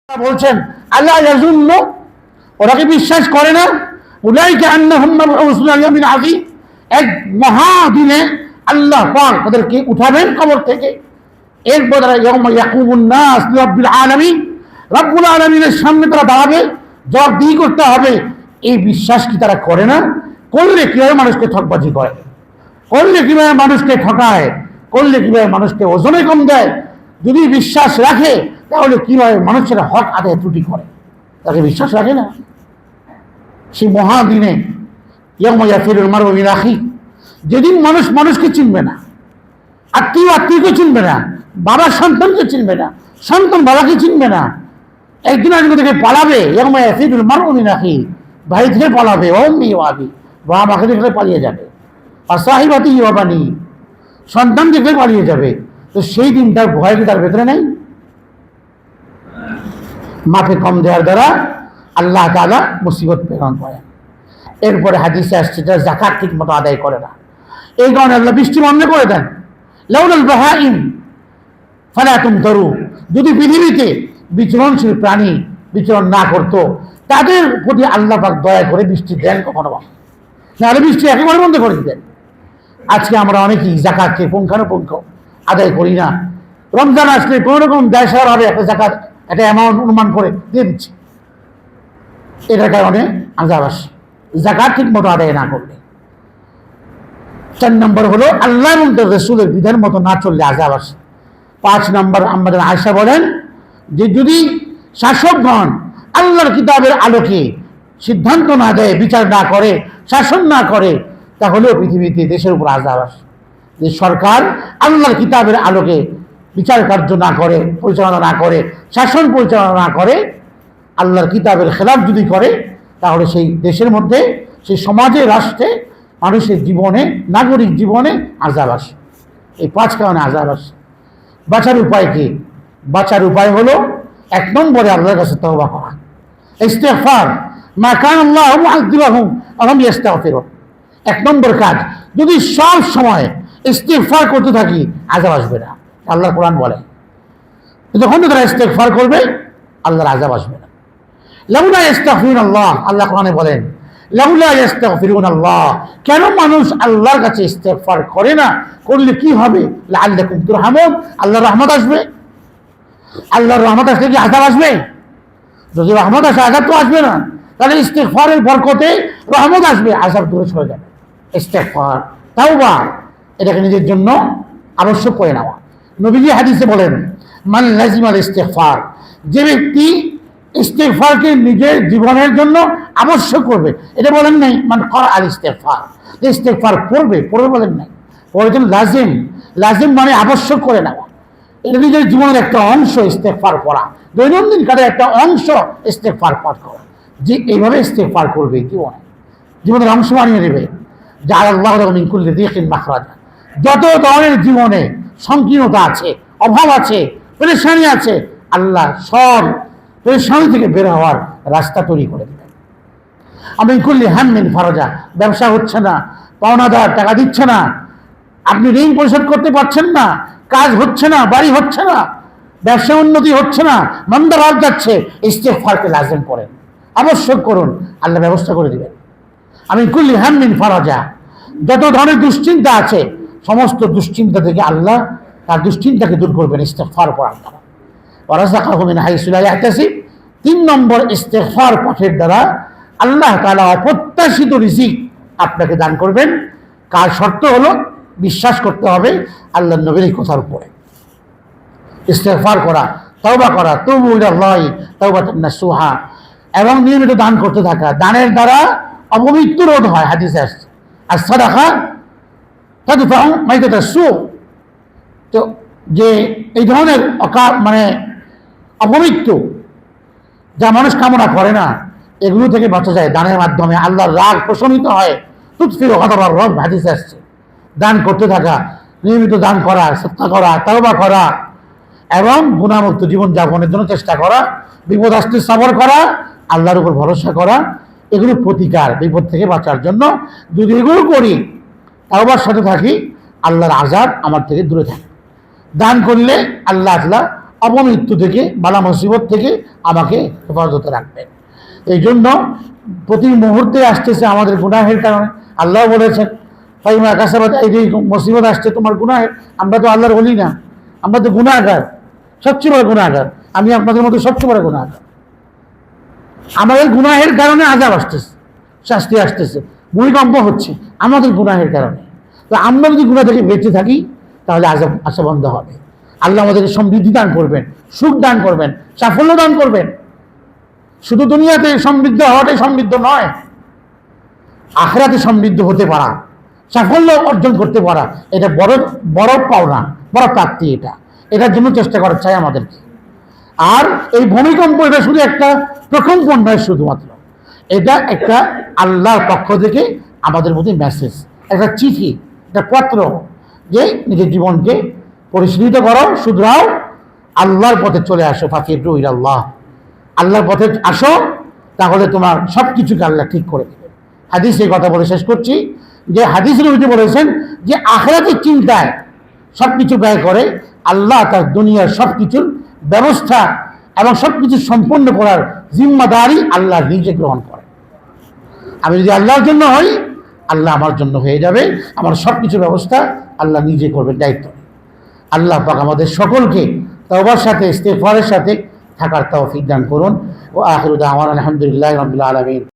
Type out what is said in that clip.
বলছেন আল্লাহ ইয়াজুন্নু, ওরা কি বিশ্বাস করে না? উলাইকা আন্নাহুম মাবউসুনা লিয়াউমিন আযীম, এক মহাদিনে আল্লাহ পাক তাদেরকে উঠাবেন কবর থেকে। এরপর ইয়াউমা ইয়াকুমুন নাস লিরাব্বিল আলামিন, রব্বুল আলামিনের সামনে তারা দাঁড়াবে, জবাবদিহি করতে হবে। এই বিশ্বাস কি তারা করে না? করলে কিভাবে মানুষকে ঠকবাজি করে, করলে কিভাবে মানুষকে ঠকায়, করলে কিভাবে মানুষকে ওজনে কম দেয়। যদি বিশ্বাস রাখে তাহলে কিভাবে মানুষের হক আদায় ত্রুটি করে, তাকে বিশ্বাস রাখে না। সেই মহাদিনে ইয়াউমা ইয়াফিরুল মারউ মিন আখিহি, যেদিন মানুষ মানুষকে চিনবে না, আত্মীয় আত্মীয়কে চিনবে না, বাবা সন্তানকে চিনবে না, সন্তান বাবাকে চিনবে না, একদিন আজকে থেকে পালাবে। ইয়াউমা ইয়াফিরুল মারউ মিন আখিহি, ভাই থেকে পালাবে, উম্মি ওয়া আবি, বাবা মাকে দেখলে পালিয়ে যাবে, আর সাহিবাতিহি ওয়া বানি, সন্তান দেখলে পালিয়ে যাবে। তো সেই দিনটার ভয় কি তার ভেতরে নেই? মাপে কম দেওয়ার দ্বারা আল্লাহ তাআলা মুসিবত প্রেরণ করেন। এরপরে হাদিসে আসছে যারা যাকাত ঠিক মতো আদায় করে না, এই কারণে আল্লাহ বৃষ্টি বন্ধ করে দেন। লাউলাল বাহাইম ফালা তুমতারু, যদি পৃথিবীতে বিচরণশীল প্রাণী বিচরণ না করতো তাদের প্রতি আল্লাহ পাক দয়া করে বৃষ্টি দেন কখনো, নাহলে বৃষ্টি একেবারে বন্ধ করে দিতেন। আজকে আমরা অনেকেই যাকাতকে পুঙ্খানুপুঙ্খ আদায় করি না। রমজান আসলে কোনো রকম দেশার হবে একটা যাকাত, একটা অ্যামাউন্ট অনুমান করে দিয়ে দিচ্ছে, এটার কারণে আযাব আসে যাকাত ঠিক মতো আদায় না করলে। 4 নম্বর হলো আল্লাহ এবং তার রাসূলের বিধান মতো না চললে আযাব আসে। 5 নম্বর আমাদের আয়েশা বলেন যে যদি শাসকগণ আল্লাহর কিতাবের আলোকে সিদ্ধান্ত না দেয়, বিচার না করে, শাসন না করে, তাহলেও পৃথিবীতে দেশের উপর আযাব আসে। যে সরকার আল্লাহর কিতাবের আলোকে বিচার কার্য না করে, পরিচালনা না করে, শাসন পরিচালনা না করে, আল্লাহর কিতাবের খেলাফ যদি করে, তাহলে সেই দেশের মধ্যে, সেই সমাজে, রাষ্ট্রে, মানুষের জীবনে, নাগরিক জীবনে আযাব আসে। এই 5 কারণে আযাব আসে। বাঁচার উপায় কি? বাঁচার উপায় হলো 1 নম্বরে আল্লাহর কাছে তওবা করা, ইস্তিগফার। মা কানা আল্লাহু মুআযযিবাহুম ওয়া হুম ইস্তাগফিরুন। 1 নম্বর কাজ, যদি সব সময় ইস্তিগফার করতে থাকি আযাব আসবে না, আল্লাহর কোরআন বলে। যখন তারা ইস্তিগফার করবে আল্লাহর আযাব আসবে না। লাউলা ইস্তাগফিরুনাল্লাহ, আল্লাহ কোরআনে বলেন লাউলা ইস্তাগফিরুনাল্লাহ, কেন মানুষ আল্লাহর কাছে ইস্তিগফার করে না? করলে কি হবে? লাআল্লাকুম তুরহামুন, আল্লাহর রহমত আসবে। আল্লাহর রহমত আসলে কি আযাব আসবে? যদি রহমত আসে আযাব তো আসবে না। তাহলে ইস্তিগফারের বরকতে রহমত আসবে, আযাব দূরে সরে যাবে। ইস্তিগফার, তাওবা, এটাকে নিজের জন্য আবশ্যক করে নেওয়া। নবীজি হাদিসে বলেন মান লাজিমাল ইস্তিগফার, যে ব্যক্তি ইস্তিগফারকে নিজের জীবনের জন্য আবশ্যক করবে। এটা বলেন নাই মান করা আল ইস্তিগফার, যে ইস্তিগফার পড়বে বলেন নাই, পড়েছেন লাজিম। লাজিম মানে আবশ্যক করে নেওয়া। এটা নিজের জীবনের একটা অংশ ইস্তিগফার পড়া, দৈনন্দিন কাজের একটা অংশ ইস্তিগফার পাঠ করা। যে এইভাবে ইস্তিগফার করবে জীবনের অংশ বানিয়ে নেবে। জাআলাল্লাহু লাহু মিন কুল্লি দিকিন মাখরাজা, যত ধরনের জীবনে সংকীর্ণতা আছে, অভাব আছে, পেরেশানি আছে, আল্লাহ সব পেরেশানি থেকে বের হওয়ার রাস্তা তৈরি করে দেবেন। আমি কুল্লি হাম্মিন ফারাজা, ব্যবসা হচ্ছে না, পাওনাদার টাকা দিচ্ছে না, আপনি ঋণ পরিশোধ করতে পারছেন না, কাজ হচ্ছে না, বাড়ি হচ্ছে না, ব্যবসা উন্নতি হচ্ছে না, মন্দা ভাব যাচ্ছে, ইস্তিগফারকে লাজিম করেন, আবশ্যক করুন, আল্লাহ ব্যবস্থা করে দিবেন। আমি কুল্লি হাম্মিন ফারাজা, যত ধরনের দুশ্চিন্তা আছে সমস্ত দুশ্চিন্তা থেকে আল্লাহ তার দুশ্চিন্তাকে দূর করবেন ইস্তিগফার পড়ার দ্বারা। ওয়ারাযাকাহু মিন হাইসু লা ইয়াহতাসিব, 3 নম্বর ইস্তিগফার পাঠের দ্বারা আল্লাহ তাআলা অপ্রত্যাশিত রিজিক আপনাকে দান করবেন। কার শর্ত হলো বিশ্বাস করতে হবে আল্লাহর নবীর এই কথার উপরে। ইস্তিগফার করা, তওবা করা, তুবু ইলাল্লাহি তাওবাতান নাসুহা, এবং নিয়মিত দান করতে থাকা। দানের দ্বারা অপবিত্র রোধ হয়, হাদিসে আসছে। আর সাদাকা তাদফাউ মাইতাতাস সু, তো যে এই ধরনের মানে অপবিত্র যা মানুষ কামনা করে না, এগুলো থেকে বাঁচা যায় দানের মাধ্যমে। আল্লাহর রাগ প্রশমিত হয়, তুতফিউ গাদাবার রব, হাদিসে আসছে। দান করতে থাকা, নিয়মিত দান করা, সদকা করা, তওবা করা, এবং গুনাহমুক্ত জীবন যাপনের জন্য চেষ্টা করা, বিপদ আসতে সবর করা, আল্লাহর উপর ভরসা করা, এগুলো প্রতিকার, বিপদ থেকে বাঁচার জন্য। যদি এগুলো করি, তওবার সাথে থাকি, আল্লাহর আযাব আমার থেকে দূরে থাকে। দান করলে আল্লাহ অপমৃত্যু থেকে, বালা মুসিবত থেকে আমাকে হেফাজতে রাখবেন। এই জন্য প্রতি মুহূর্তে আসতেছে আমাদের গুনাহের কারণে। আল্লাহ বলেছেন ফাইমা কাসাবাত আইদিকুম, মুসিবত আসছে তোমার গুনাহের। আমরা তো আল্লাহর বলি না, আমরা তো গুনাহগার, সবচেয়ে বড় গুনাহগার। আমি আপনাদের মধ্যে সবচেয়ে বড় গুনাহগার। আমাদের গুনাহের কারণে আযাব আসতেছে, শাস্তি আসতেছে, ভূমিকম্প হচ্ছে আমাদের গুনাহের কারণে। তো আমরা যদি গুনাহ থেকে বেঁচে থাকি তাহলে আযাব আসা বন্ধ হবে। আল্লাহ আমাদেরকে সমৃদ্ধি দান করবেন, সুখ দান করবেন, সাফল্য দান করবেন। শুধু দুনিয়াতে সমৃদ্ধ হওয়াটাই সমৃদ্ধ নয়, আখিরাতে সমৃদ্ধ হতে পারা, সাফল্য অর্জন করতে পারা, এটা বড় বড় পাওনা, বড় প্রাপ্তি। এটার জন্য চেষ্টা করা চাই আমাদেরকে। আর এই ভূমিকম্প এটা শুধু একটা প্রকম্পন নয়, শুধুমাত্র এটা একটা আল্লাহর পক্ষ থেকে আমাদের মধ্যে মেসেজ, একটা চিঠি, একটা পত্র, যে নিজের জীবনকে পরিশীলিত করো, শুধরাও, আল্লাহর পথে চলে আসো। ফাকিরু ইলাল্লাহ, আল্লাহর পথে আসো, তাহলে তোমার সব কিছুকে আল্লাহ ঠিক করে দেবে। হাদিসে কথা বলে শেষ করছি, যে হাদিসের মধ্যে বলেছেন যে আখিরাতের চিন্তায় সব কিছু ব্যয় করে, আল্লাহ তার দুনিয়ার সব কিছুর ব্যবস্থা এবং সব কিছু সম্পন্ন করার জিম্মাদারি আল্লাহ নিজে গ্রহণ করে। আমি যদি আল্লাহর জন্য হই, আল্লাহ আমার জন্য হয়ে যাবে, আমার সব কিছু ব্যবস্থা আল্লাহ নিজে করবে, দায়িত্ব। আল্লাহ পাক আমাদের সকলকে তওবার সাথে, ইস্তেগফারের সাথে থাকার তৌফিক দান করুন। ও আখিরু দাওয়ানা আলহামদুলিল্লাহি রাব্বিল আলামিন।